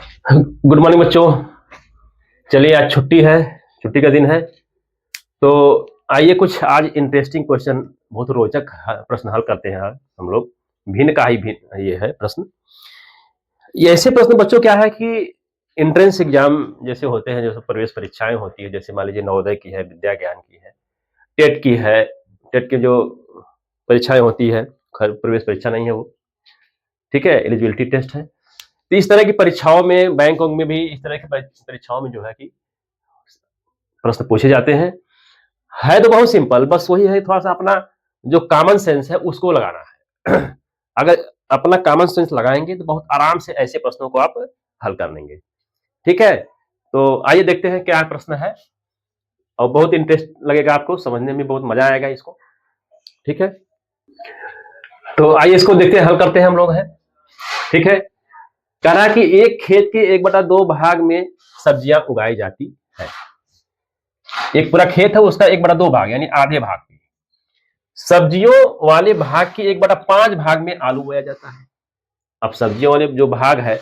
Good morning बच्चों। चलिए आज छुट्टी है, छुट्टी का दिन है, तो आइए कुछ आज इंटरेस्टिंग क्वेश्चन, बहुत रोचक प्रश्न हल करते हैं। आज हम लोग भिन्न का ही भिन्न ये है प्रश्न। ये ऐसे प्रश्न बच्चों क्या है कि एंट्रेंस एग्जाम जैसे होते हैं, जैसे प्रवेश परीक्षाएं होती है, जैसे मान लीजिए नवोदय की है, विद्या ज्ञान की है, टेट की है, टेट की जो परीक्षाएं होती है, प्रवेश परीक्षा नहीं है वो, ठीक है, एलिजिबिलिटी टेस्ट है। तो इस तरह की परीक्षाओं में, बैंक में भी इस तरह की परीक्षाओं में जो है कि प्रश्न पूछे जाते हैं। है तो बहुत सिंपल, बस वही है थोड़ा सा अपना जो कॉमन सेंस है उसको लगाना है। अगर अपना कॉमन सेंस लगाएंगे तो बहुत आराम से ऐसे प्रश्नों को आप हल कर लेंगे। ठीक है, तो आइए देखते हैं क्या प्रश्न है, और बहुत इंटरेस्ट लगेगा आपको, समझने में बहुत मजा आएगा इसको। ठीक है, तो आइए इसको देखते हैं, हल करते हैं हम लोग। है ठीक है, कह रहा है कि एक खेत के 1/2 भाग में सब्जियां उगाई जाती है। एक पूरा खेत है, उसका 1/2 भाग यानी आधे भाग में सब्जियों वाले भाग की 1/5 भाग में आलू बोया जाता है। अब सब्जियों वाले जो भाग है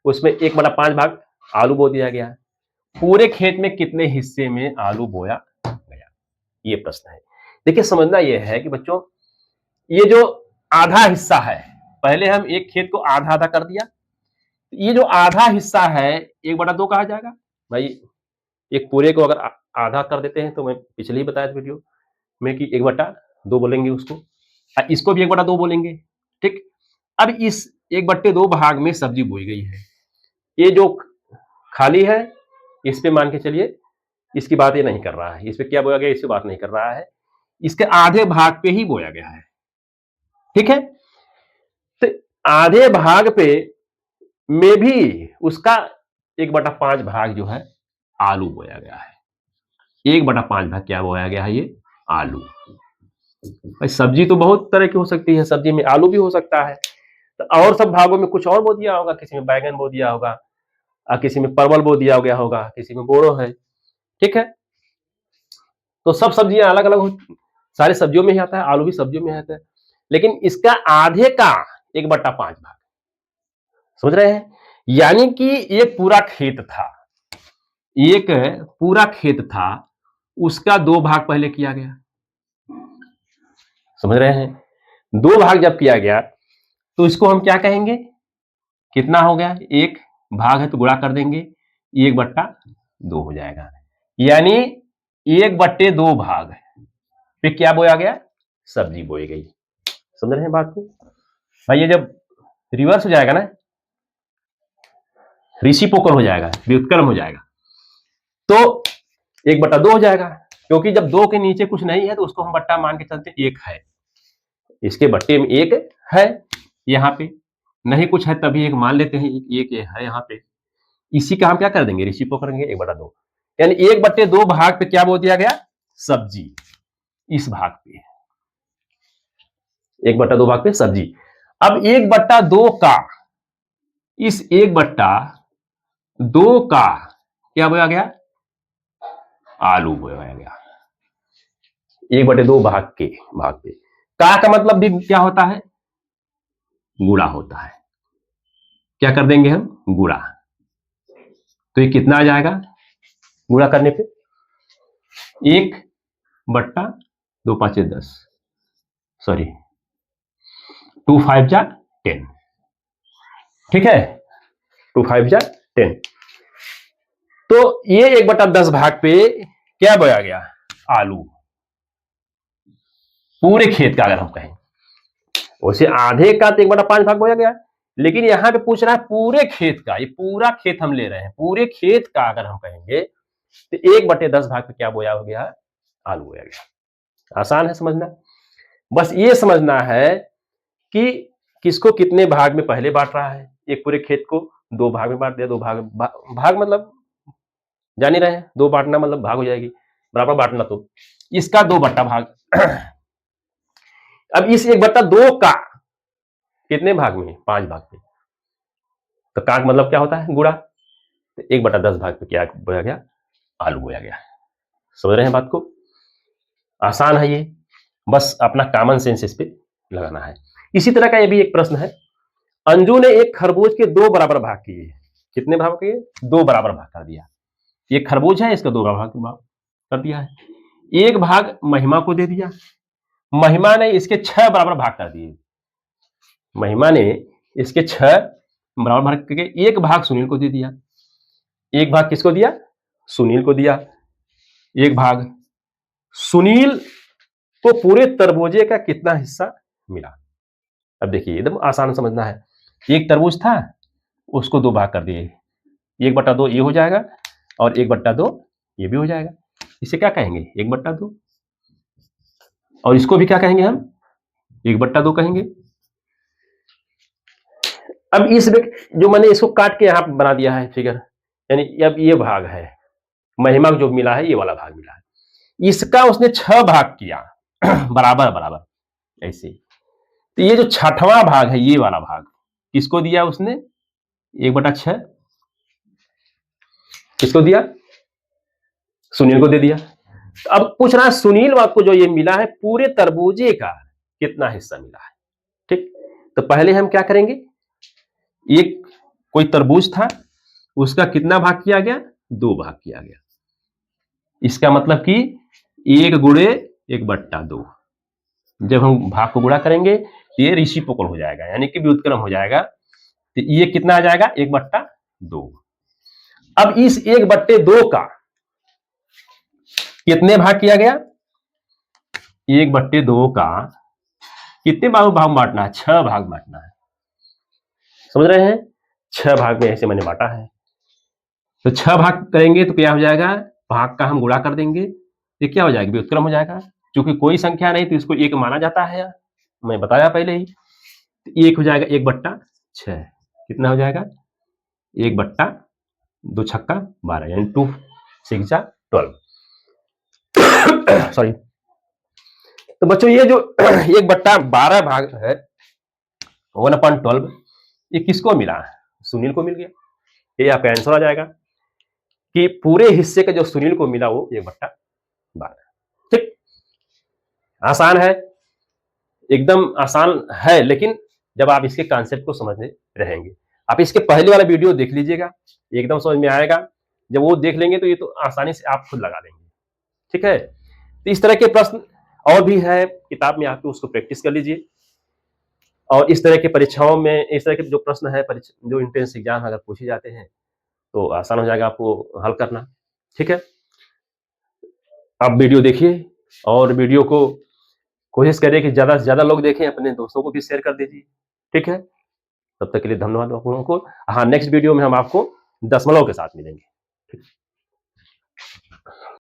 उसमें 1/5 भाग आलू बो दिया गया है। पूरे खेत में कितने हिस्से में आलू बोया गया, ये प्रश्न है। देखिए समझना यह है कि बच्चों, ये जो आधा हिस्सा है, पहले हम एक खेत को आधा आधा कर दिया, ये जो आधा हिस्सा है 1/2 कहा जाएगा भाई। एक पूरे को अगर आधा कर देते हैं तो मैं पिछले ही बताया था वीडियो में कि 1/2 बोलेंगे उसको, इसको भी 1/2 बोलेंगे। ठीक, अब इस 1/2 भाग में सब्जी बोई गई है। ये जो खाली है इस पे मान के चलिए इसकी बात ये नहीं कर रहा है, इस पे क्या बोया गया इसकी बात नहीं कर रहा है, इसके आधे भाग पे ही बोया गया है। ठीक है, तो आधे भाग पे में भी उसका 1/5 भाग जो है आलू बोया गया है। 1/5 भाग क्या बोया गया है, ये आलू। भाई सब्जी तो बहुत तरह की हो सकती है, सब्जी में आलू भी हो सकता है, तो और सब भागों में कुछ और बो दिया होगा, किसी में बैगन बो दिया होगा, किसी में परवल बो दिया गया होगा, किसी में बोड़ो है। ठीक है, तो सब सब्जियां अलग अलग होती, सारी सब्जियों में ही आता है, आलू भी सब्जियों में आता है, लेकिन इसका आधे का 1/5 भाग, समझ रहे हैं। यानी कि एक पूरा खेत था, एक पूरा खेत था, उसका 2 भाग पहले किया गया, समझ रहे हैं। 2 भाग जब किया गया तो इसको हम क्या कहेंगे, कितना हो गया, एक भाग है तो गुणा कर देंगे, 1/2 हो जाएगा। यानी 1/2 भाग पे क्या बोया गया, सब्जी बोई गई। समझ रहे हैं बात को भाई। ये जब रिवर्स हो जाएगा ना, रेसिप्रोकल हो जाएगा, व्युत्क्रम हो जाएगा, तो 1/2 हो जाएगा, क्योंकि जब 2 के नीचे कुछ नहीं है तो उसको हम बट्टा मान के चलते, एक है, इसके बट्टे में एक है, यहाँ पे नहीं कुछ है तभी एक मान लेते हैं, एक है यहाँ पे, इसी का हम क्या कर देंगे, रेसिप्रोकल करेंगे 1/2, यानी 1/2 भाग पे क्या बोल दिया गया, सब्जी। इस भाग पे 1/2 भाग पे सब्जी। अब 1/2 का, इस 1/2 का क्या बोया गया, आलू बोया गया। 1/2 भाग के भाग पे का मतलब भी क्या होता है, गुणा होता है। क्या कर देंगे हम, गुणा, तो ये कितना आ जाएगा गुणा करने पे, 1/2 5 10, सॉरी 2 5 जा 10। ठीक है, 2 5 जा 10, तो ये 1/10 भाग पे क्या बोया गया, आलू। पूरे खेत का अगर हम कहें, वैसे आधे का तो 1/5 भाग बोया गया, लेकिन यहां पे पूछ रहा है पूरे खेत का, ये पूरा खेत हम ले रहे हैं, पूरे खेत का अगर हम कहेंगे तो 1/10 भाग पे क्या बोया हो गया, आलू बोया गया। आसान है समझना, बस ये समझना है कि किसको कितने भाग में पहले बांट रहा है। एक पूरे खेत को 2 भाग में बांट दिया, 2 भाग मतलब जान ही रहे हैं, 2 बांटना मतलब भाग हो जाएगी, बराबर बांटना, तो इसका 2 भाग। अब इस 1/2 का कितने भाग में, 5 भाग में, तो का मतलब क्या होता है, गुणा, तो 1/10 भाग पे क्या बोया गया, आलू बोया गया। समझ रहे हैं बात को, आसान है ये, बस अपना कॉमन सेंस इस पे लगाना है। इसी तरह का ये भी एक प्रश्न है, अंजू ने एक खरबूज के 2 बराबर भाग किए, कितने भाग किए? 2 बराबर भाग कर दिया। ये खरबूज है, इसका 2 भाग कर दिया है। 1 भाग महिमा को दे दिया। महिमा ने इसके 6 बराबर भाग कर दिए। महिमा ने इसके 6 बराबर भाग करके 1 भाग सुनील को दे दिया। 1 भाग किसको दिया? सुनील को दिया। 1 भाग सुनील को पूरे तरबूजे का कितना हिस्सा मिला? अब देखिए एकदम आसान समझना है। एक तरबूज था, उसको 2 भाग कर दिए। 1/2 ये हो जाएगा और 1/2 ये भी हो जाएगा। इसे क्या कहेंगे? 1/2। और इसको भी क्या कहेंगे हम? 1/2 कहेंगे। अब इस जो मैंने इसको काट के यहां बना दिया है फिगर, यानी अब ये भाग है, महिमा को जो मिला है ये वाला भाग मिला है। इसका उसने 6 भाग किया बराबर बराबर ऐसे। तो ये जो 6वां भाग है, ये वाला भाग किसको दिया उसने? 1/6 किसको दिया? सुनील को दे दिया। अब पूछ रहा है सुनील को जो ये मिला है पूरे तरबूजे का कितना हिस्सा मिला है। ठीक, तो पहले हम क्या करेंगे? एक कोई तरबूज था, उसका कितना भाग किया गया? 2 भाग किया गया। इसका मतलब कि 1 गुणे 1/2। जब हम भाग को गुणा करेंगे ये रेसिप्रोकल हो जाएगा, यानी कि व्युत्क्रम हो जाएगा। तो ये कितना आ जाएगा? 1/2। अब इस 1/2 का कितने भाग किया गया? 1/2 का कितने भाग बांटना है? 6 भाग बांटना है। समझ रहे हैं? 6 भाग में ऐसे मैंने बांटा है। तो 6 भाग करेंगे तो क्या हो जाएगा? भाग का हम गुणा कर देंगे, ये क्या हो जाएगा? व्युत्क्रम हो जाएगा। क्योंकि कोई संख्या नहीं तो इसको 1 माना जाता है, मैं बताया पहले ही। तो 1 हो जाएगा 1/6। कितना हो जाएगा? 1/2 छक्का 12, यानी 2 6 12। सॉरी। तो बच्चों ये जो 1/12 भाग है 1/12, ये किसको मिला? सुनील को मिल गया। ये आपका आंसर आ जाएगा कि पूरे हिस्से का जो सुनील को मिला वो 1/12। ठीक, आसान है, एकदम आसान है, लेकिन जब आप इसके कॉन्सेप्ट को समझने रहेंगे। आप इसके पहले वाला वीडियो देख लीजिएगा, एकदम समझ में आएगा। जब वो देख लेंगे तो ये तो आसानी से आप खुद लगा लेंगे। ठीक है, तो इस तरह के प्रश्न और भी है किताब में, आपको उसको प्रैक्टिस कर लीजिए। और इस तरह के परीक्षाओं में इस तरह के जो प्रश्न है जो एंट्रेंस एग्जाम अगर पूछे जाते हैं तो आसान हो जाएगा आपको हल करना। ठीक है, आप वीडियो देखिए और वीडियो को कोशिश करिए कि ज्यादा से ज्यादा लोग देखें, अपने दोस्तों को भी शेयर कर दीजिए। ठीक है, तब तक के लिए धन्यवाद आप लोगों को। हाँ, नेक्स्ट वीडियो में हम आपको दशमलव के साथ मिलेंगे।